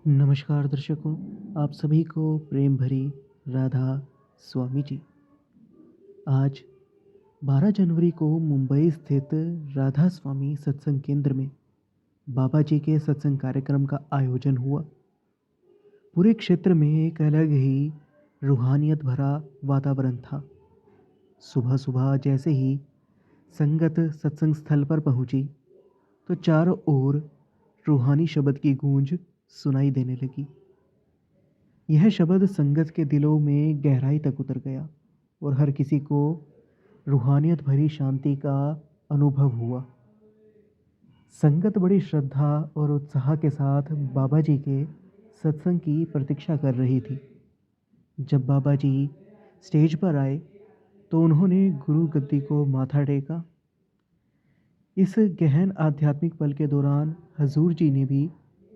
नमस्कार दर्शकों, आप सभी को प्रेम भरी राधा स्वामी जी। आज 12 जनवरी को मुंबई स्थित राधा स्वामी सत्संग केंद्र में बाबा जी के सत्संग कार्यक्रम का आयोजन हुआ। पूरे क्षेत्र में एक अलग ही रूहानियत भरा वातावरण था। सुबह-सुबह जैसे ही संगत सत्संग स्थल पर पहुंची, तो चारों ओर रूहानी शब्द की गूंज सुनाई देने लगी। यह शब्द संगत के दिलों में गहराई तक उतर गया और हर किसी को रूहानियत भरी शांति का अनुभव हुआ। संगत बड़ी श्रद्धा और उत्साह के साथ बाबा जी के सत्संग की प्रतीक्षा कर रही थी। जब बाबा जी स्टेज पर आए तो उन्होंने गुरु गद्दी को माथा टेका। इस गहन आध्यात्मिक पल के दौरान हजूर जी ने भी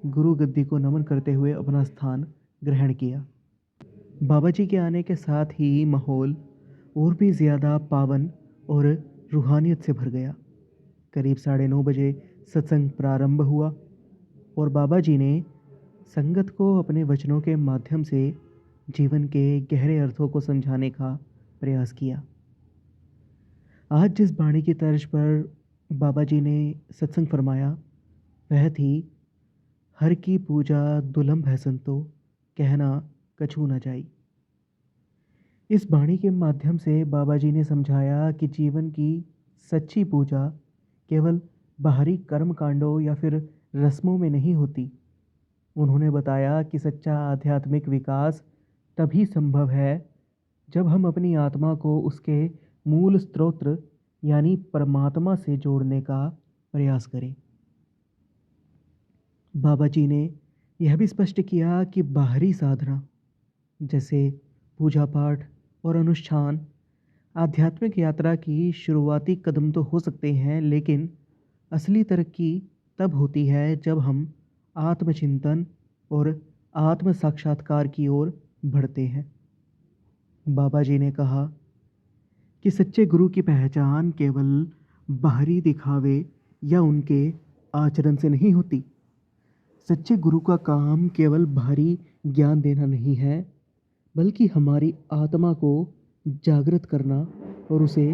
गुरु गद्दी को नमन करते हुए अपना स्थान ग्रहण किया। बाबा जी के आने के साथ ही माहौल और भी ज़्यादा पावन और रूहानियत से भर गया। करीब 9:30 बजे सत्संग प्रारंभ हुआ और बाबा जी ने संगत को अपने वचनों के माध्यम से जीवन के गहरे अर्थों को समझाने का प्रयास किया। आज जिस वाणी की तर्ज पर बाबा जी ने सत्संग फरमाया, वह थी, हर की पूजा दुलंभ है संतो, कहना कछू न जाई। इस वाणी के माध्यम से बाबा जी ने समझाया कि जीवन की सच्ची पूजा केवल बाहरी कर्म कांडों या फिर रस्मों में नहीं होती। उन्होंने बताया कि सच्चा आध्यात्मिक विकास तभी संभव है जब हम अपनी आत्मा को उसके मूल स्रोत यानी परमात्मा से जोड़ने का प्रयास करें। बाबा जी ने यह भी स्पष्ट किया कि बाहरी साधना जैसे पूजा पाठ और अनुष्ठान आध्यात्मिक यात्रा की शुरुआती कदम तो हो सकते हैं, लेकिन असली तरक्की तब होती है जब हम आत्मचिंतन और आत्म साक्षात्कार की ओर बढ़ते हैं। बाबा जी ने कहा कि सच्चे गुरु की पहचान केवल बाहरी दिखावे या उनके आचरण से नहीं होती। सच्चे गुरु का काम केवल बाहरी ज्ञान देना नहीं है, बल्कि हमारी आत्मा को जागृत करना और उसे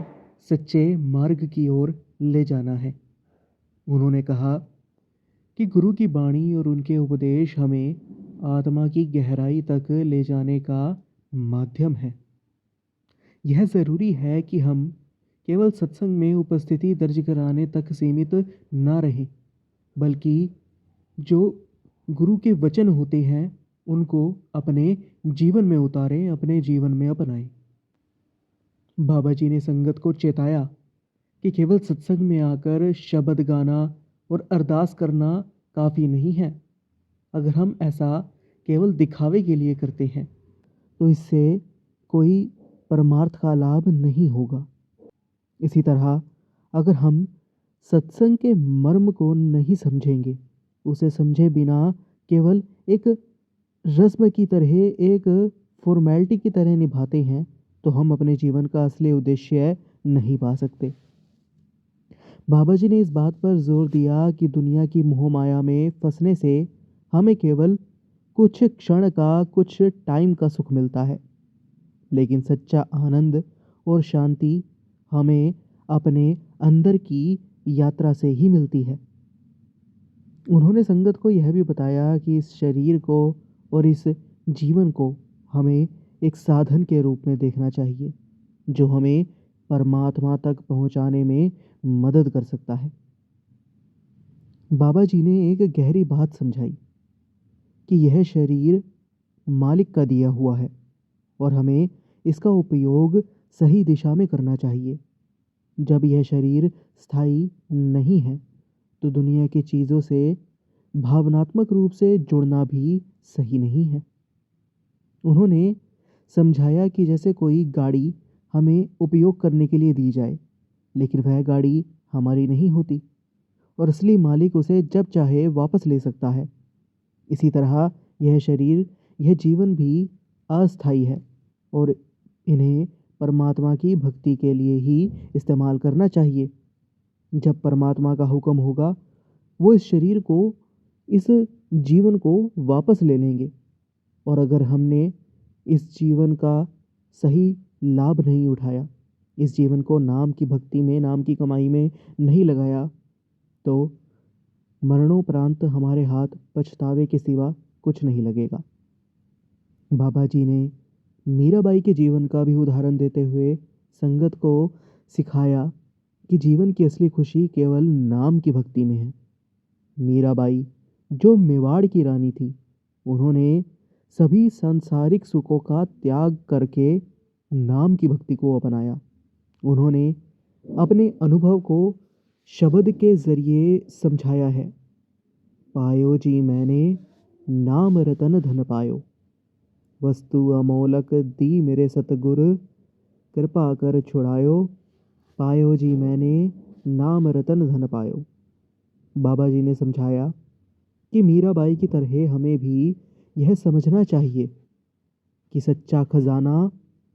सच्चे मार्ग की ओर ले जाना है। उन्होंने कहा कि गुरु की वाणी और उनके उपदेश हमें आत्मा की गहराई तक ले जाने का माध्यम है। यह ज़रूरी है कि हम केवल सत्संग में उपस्थिति दर्ज कराने तक सीमित ना रहें, बल्कि जो गुरु के वचन होते हैं उनको अपने जीवन में उतारें, अपने जीवन में अपनाएं। बाबा जी ने संगत को चेताया कि केवल सत्संग में आकर शब्द गाना और अरदास करना काफ़ी नहीं है। अगर हम ऐसा केवल दिखावे के लिए करते हैं तो इससे कोई परमार्थ का लाभ नहीं होगा। इसी तरह अगर हम सत्संग के मर्म को नहीं समझेंगे, उसे समझे बिना केवल एक रस्म की तरह, एक फॉर्मेलिटी की तरह निभाते हैं, तो हम अपने जीवन का असली उद्देश्य नहीं पा सकते। बाबा जी ने इस बात पर जोर दिया कि दुनिया की मोह माया में फंसने से हमें केवल कुछ क्षण का, कुछ टाइम का सुख मिलता है, लेकिन सच्चा आनंद और शांति हमें अपने अंदर की यात्रा से ही मिलती है। उन्होंने संगत को यह भी बताया कि इस शरीर को और इस जीवन को हमें एक साधन के रूप में देखना चाहिए, जो हमें परमात्मा तक पहुंचाने में मदद कर सकता है। बाबा जी ने एक गहरी बात समझाई कि यह शरीर मालिक का दिया हुआ है और हमें इसका उपयोग सही दिशा में करना चाहिए। जब यह शरीर स्थायी नहीं है, तो दुनिया की चीज़ों से भावनात्मक रूप से जुड़ना भी सही नहीं है। उन्होंने समझाया कि जैसे कोई गाड़ी हमें उपयोग करने के लिए दी जाए, लेकिन वह गाड़ी हमारी नहीं होती और असली मालिक उसे जब चाहे वापस ले सकता है। इसी तरह यह शरीर, यह जीवन भी अस्थायी है और इन्हें परमात्मा की भक्ति के लिए ही इस्तेमाल करना चाहिए। जब परमात्मा का हुक्म होगा, वो इस शरीर को इस जीवन को वापस ले लेंगे। और अगर हमने इस जीवन का सही लाभ नहीं उठाया, इस जीवन को नाम की भक्ति में, नाम की कमाई में नहीं लगाया, तो मरणोपरांत हमारे हाथ पछतावे के सिवा कुछ नहीं लगेगा। बाबा जी ने मीराबाई के जीवन का भी उदाहरण देते हुए संगत को सिखाया कि जीवन की असली खुशी केवल नाम की भक्ति में है। मीराबाई, जो मेवाड़ की रानी थी, उन्होंने सभी सांसारिक सुखों का त्याग करके नाम की भक्ति को अपनाया। उन्होंने अपने अनुभव को शब्द के ज़रिए समझाया है। पायो जी मैंने नाम रतन धन पायो, वस्तु अमोलक दी मेरे सतगुर, कृपा कर छुड़ायो, पायो जी मैंने नाम रतन धन पायो। बाबा जी ने समझाया कि मीराबाई की तरह हमें भी यह समझना चाहिए कि सच्चा खजाना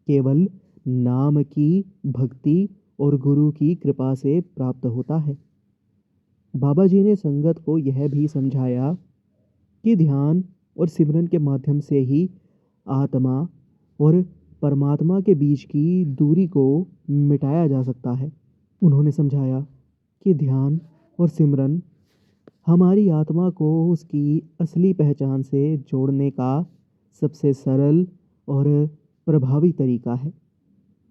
केवल नाम की भक्ति और गुरु की कृपा से प्राप्त होता है। बाबा जी ने संगत को यह भी समझाया कि ध्यान और सिमरन के माध्यम से ही आत्मा और परमात्मा के बीच की दूरी को मिटाया जा सकता है। उन्होंने समझाया कि ध्यान और सिमरन हमारी आत्मा को उसकी असली पहचान से जोड़ने का सबसे सरल और प्रभावी तरीका है।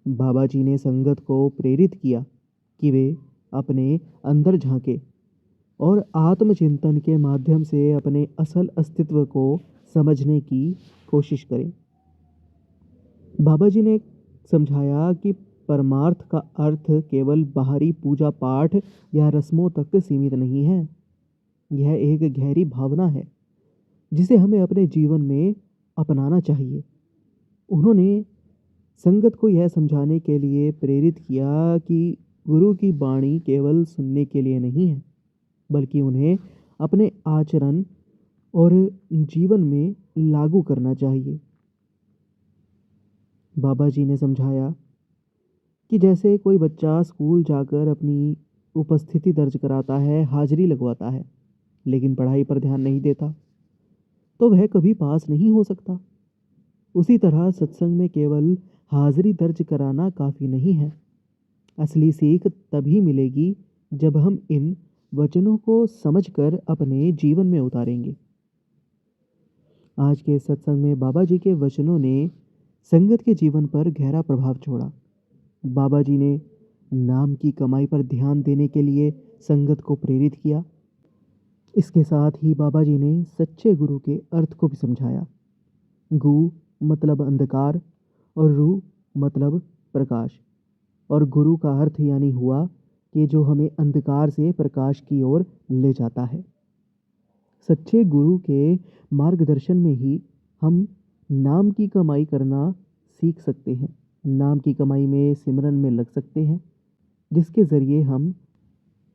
बाबा जी ने संगत को प्रेरित किया कि वे अपने अंदर झांके और आत्मचिंतन के माध्यम से अपने असल अस्तित्व को समझने की कोशिश करें। बाबा जी ने समझाया कि परमार्थ का अर्थ केवल बाहरी पूजा पाठ या रस्मों तक सीमित नहीं है। यह एक गहरी भावना है जिसे हमें अपने जीवन में अपनाना चाहिए। उन्होंने संगत को यह समझाने के लिए प्रेरित किया कि गुरु की वाणी केवल सुनने के लिए नहीं है, बल्कि उन्हें अपने आचरण और जीवन में लागू करना चाहिए। बाबा जी ने समझाया कि जैसे कोई बच्चा स्कूल जाकर अपनी उपस्थिति दर्ज कराता है, हाजिरी लगवाता है, लेकिन पढ़ाई पर ध्यान नहीं देता, तो वह कभी पास नहीं हो सकता। उसी तरह सत्संग में केवल हाजिरी दर्ज कराना काफ़ी नहीं है। असली सीख तभी मिलेगी जब हम इन वचनों को समझकर अपने जीवन में उतारेंगे। आज के सत्संग में बाबा जी के वचनों ने संगत के जीवन पर गहरा प्रभाव छोड़ा। बाबा जी ने नाम की कमाई पर ध्यान देने के लिए संगत को प्रेरित किया। इसके साथ ही बाबा जी ने सच्चे गुरु के अर्थ को भी समझाया। गु मतलब अंधकार और रु मतलब प्रकाश, और गुरु का अर्थ यानी हुआ कि जो हमें अंधकार से प्रकाश की ओर ले जाता है। सच्चे गुरु के मार्गदर्शन में ही हम नाम की कमाई करना सीख सकते हैं। नाम की कमाई में, सिमरन में लग सकते हैं, जिसके ज़रिए हम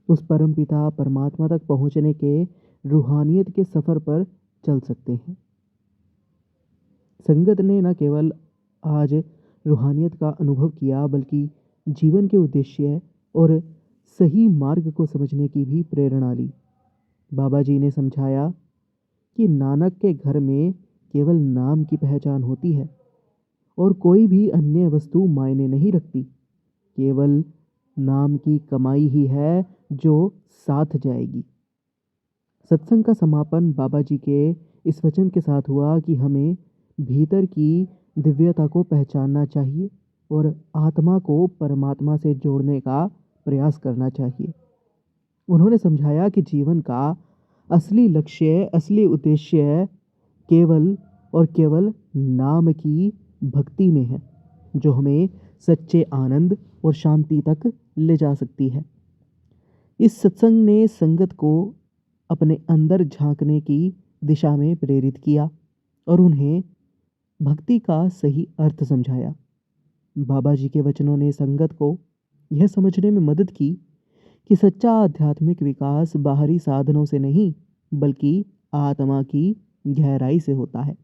उस परमपिता परमात्मा तक पहुंचने के रूहानियत के सफ़र पर चल सकते हैं। संगत ने न केवल आज रूहानियत का अनुभव किया, बल्कि जीवन के उद्देश्य और सही मार्ग को समझने की भी प्रेरणा ली। बाबा जी ने समझाया कि नानक के घर में केवल नाम की पहचान होती है और कोई भी अन्य वस्तु मायने नहीं रखती। केवल नाम की कमाई ही है जो साथ जाएगी। सत्संग का समापन बाबा जी के इस वचन के साथ हुआ कि हमें भीतर की दिव्यता को पहचानना चाहिए और आत्मा को परमात्मा से जोड़ने का प्रयास करना चाहिए। उन्होंने समझाया कि जीवन का असली लक्ष्य, असली उद्देश्य केवल और केवल नाम की भक्ति में है, जो हमें सच्चे आनंद और शांति तक ले जा सकती है। इस सत्संग ने संगत को अपने अंदर झांकने की दिशा में प्रेरित किया और उन्हें भक्ति का सही अर्थ समझाया। बाबा जी के वचनों ने संगत को यह समझने में मदद की कि सच्चा आध्यात्मिक विकास बाहरी साधनों से नहीं, बल्कि आत्मा की गहराई से होता है।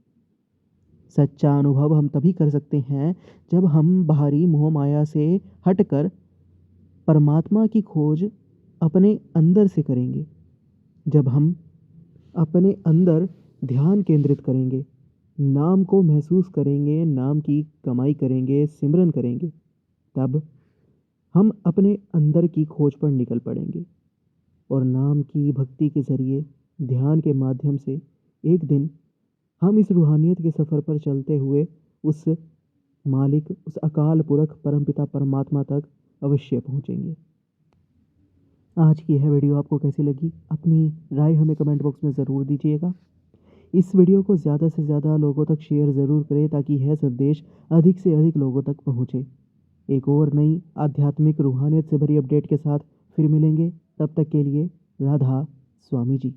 सच्चा अनुभव हम तभी कर सकते हैं जब हम बाहरी मोह माया से हटकर परमात्मा की खोज अपने अंदर से करेंगे। जब हम अपने अंदर ध्यान केंद्रित करेंगे, नाम को महसूस करेंगे, नाम की कमाई करेंगे, सिमरन करेंगे, तब हम अपने अंदर की खोज पर निकल पड़ेंगे और नाम की भक्ति के ज़रिए, ध्यान के माध्यम से एक दिन हम इस रूहानियत के सफ़र पर चलते हुए उस मालिक, उस अकाल पुरख, परमपिता परमात्मा तक अवश्य पहुँचेंगे। आज की यह वीडियो आपको कैसी लगी? अपनी राय हमें कमेंट बॉक्स में ज़रूर दीजिएगा। इस वीडियो को ज़्यादा से ज़्यादा लोगों तक शेयर ज़रूर करें ताकि यह संदेश अधिक से अधिक लोगों तक पहुँचे। एक और नई आध्यात्मिक रूहानियत से भरी अपडेट के साथ फिर मिलेंगे। तब तक के लिए राधा स्वामी जी।